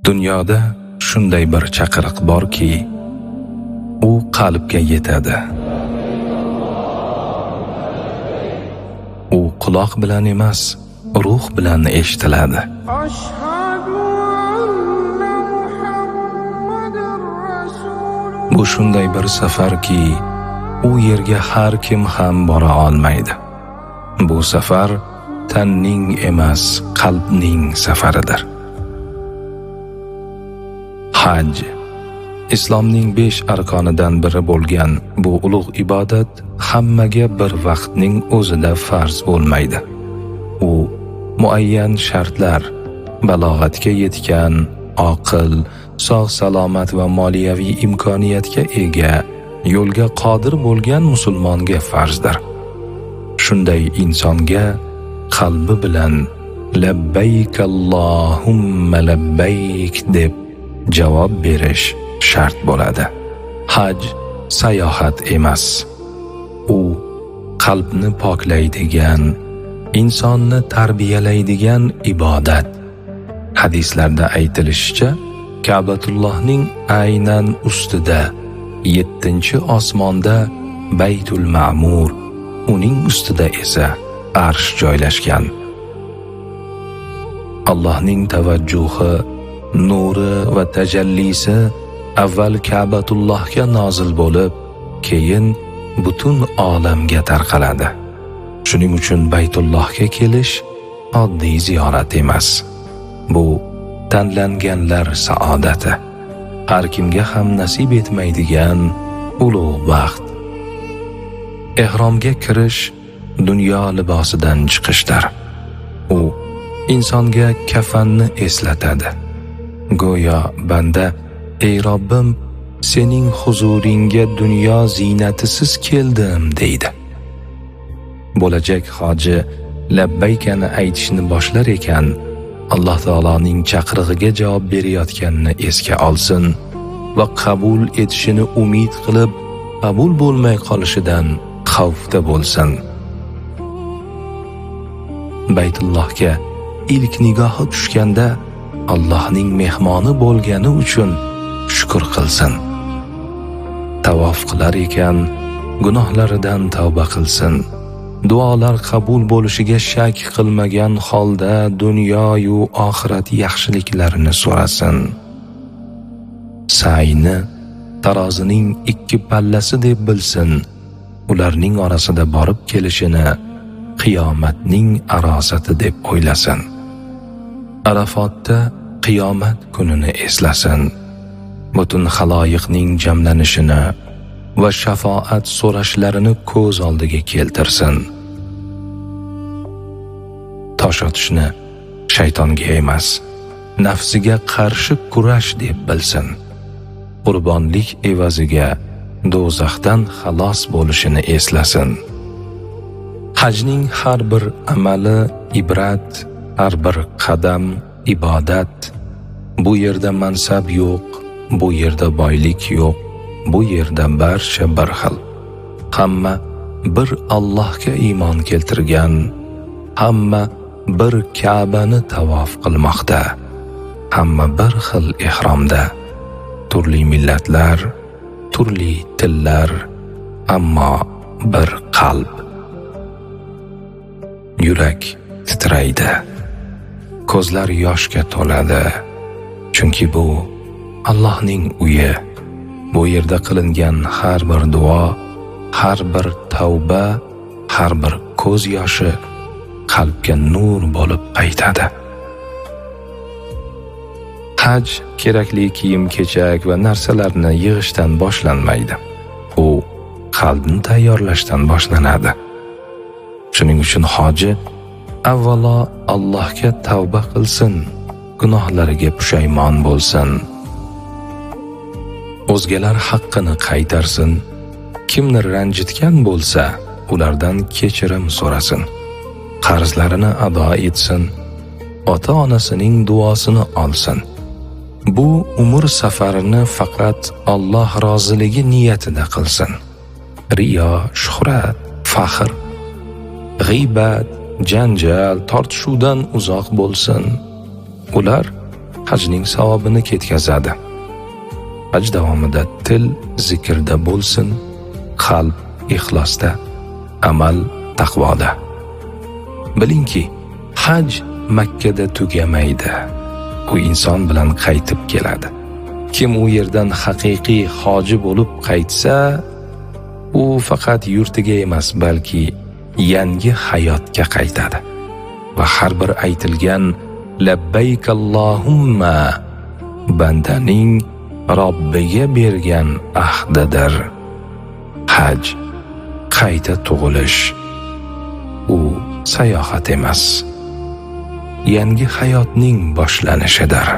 Dunyoda shunday bir chaqiriq borki, u qalbga yetadi. U quloq bilan emas, ruh bilan eshitiladi. Bu shunday bir safarki, u yerga har kim ham bora olmaydi. Bu safar tanning emas, qalbning safaridir. Haj Islomning 5 arkonidan biri bo'lgan bu ulug' ibodat hammaga bir vaqtning o'zida farz bo'lmaydi. U muayyan shartlar, balog'atga yetgan, oqil, sog' salomat va moliyaviy imkoniyatga ega, yo'lga qodir bo'lgan musulmonga farzdir. Shunday insonga qalbi bilan labbayk Allohumma labbayk deb javob berish shart bo'ladi. Haj sayohat emas. U qalbni poklaydigan, insonni tarbiyalaydigan ibodat. Hadislarda aytilishicha, Ka'batullohning aynan ustida 7-osmonda Baytul Ma'mur, uning ustida esa arsh joylashgan. Allohning tavajjuhi, nuri va tajallisi avval Ka'batullohga nozil bo'lib, keyin butun olamga tarqaladi. Shuning uchun Baytullohga kelish oddiy ziyorat emas. Bu tanlanganlar saodati. Har kimga ham nasib etmaydigan ulug' baxt. Ehromga kirish dunyo libosidan chiqishdir. U insonga kafanni eslatadi. Go'yo banda, ey Robbim, sening huzuringga dunyo ziynatisiz keldim deydi. Bo'lajak hoji labbaykani aytishni boshlar ekan, Alloh taoloning chaqirig'iga javob berayotganini esga olsin va qabul etishini umid qilib, qabul bo'lmay qolishidan xavfda bo'lsin. Baytullohga ilk nigohi tushganda Allohning mehmoni bo'lgani uchun shukr qilsin. Tavof qilar ekan, gunohlaridan tavba qilsin. Duolar qabul bo'lishiga shak qilmagan holda dunyo-yu oxirat yaxshiliklarini so'rasin. Sa'yni tarozining 2 pallasi deb bilsin. Ularning orasida borib kelishini qiyomatning arosati deb o'ylasin. Arafotda qiyomat kunini eslasin. Butun xaloyiqning jamlanishini va shafoat so'rashlarini ko'z oldiga keltirsin. Tosh otishni shaytonga emas, nafsiga qarshi kurash deb bilsin. Qurbonlik evaziga do'zaxdan xalos bo'lishini eslasin. Hajning har bir amali ibrat, har bir qadam ibodat. Bu yerda mansab yo'q, bu yerda boylik yo'q, bu yerda barcha bir xil. Hamma bir Allohga iymon keltirgan, hamma bir Ka'bani tavof qilmoqda, hamma bir xil ihromda. Turli millatlar, turli tillar, ammo bir qalb. Yurak titraydi, ko'zlar yoshga to'ladi, chunki bu Allohning uyi. Bu yerda qilingan har bir duo, har bir tavba, har bir ko'z yoshi qalbga nur bo'lib qaytadi. Haj kerakli kiyim-kechak va narsalarni yig'ishdan boshlanmaydi. U qalbni tayyorlashdan boshlanadi. Shuning uchun hoji avvalo Allohga tavba qilsin, gunohlariga pushaymon bo'lsin. O'zgalar haqqini qaytarsin. Kimni ranjitgan bo'lsa, ulardan kechirim so'rasin. Qarzlarini ado etsin. Ota-onasining duosini olsin. Bu umr safarini faqat Alloh roziligi niyatida qilsin. Riyo, shuhrat, faxr, g'iybat, janjal, tortishuvdan uzoq bo'lsin. Ular hajning savobini ketkazadi. Haj davomida til zikrda bo'lsin, qalb ixlosda, amal taqvoda. Bilingki, haj Makkada tugamaydi. U inson bilan qaytib keladi. Kim u yerdan haqiqiy hoji bo'lib qaytsa, u faqat yurtiga emas, balki yangi hayotga qaytadi. Va har bir aytilgan labbayk Allohumma bandaning Robbiga bergan ahdidir. Haj qayta tug'ilish. U sayohat emas, yangi hayotning boshlanishidir.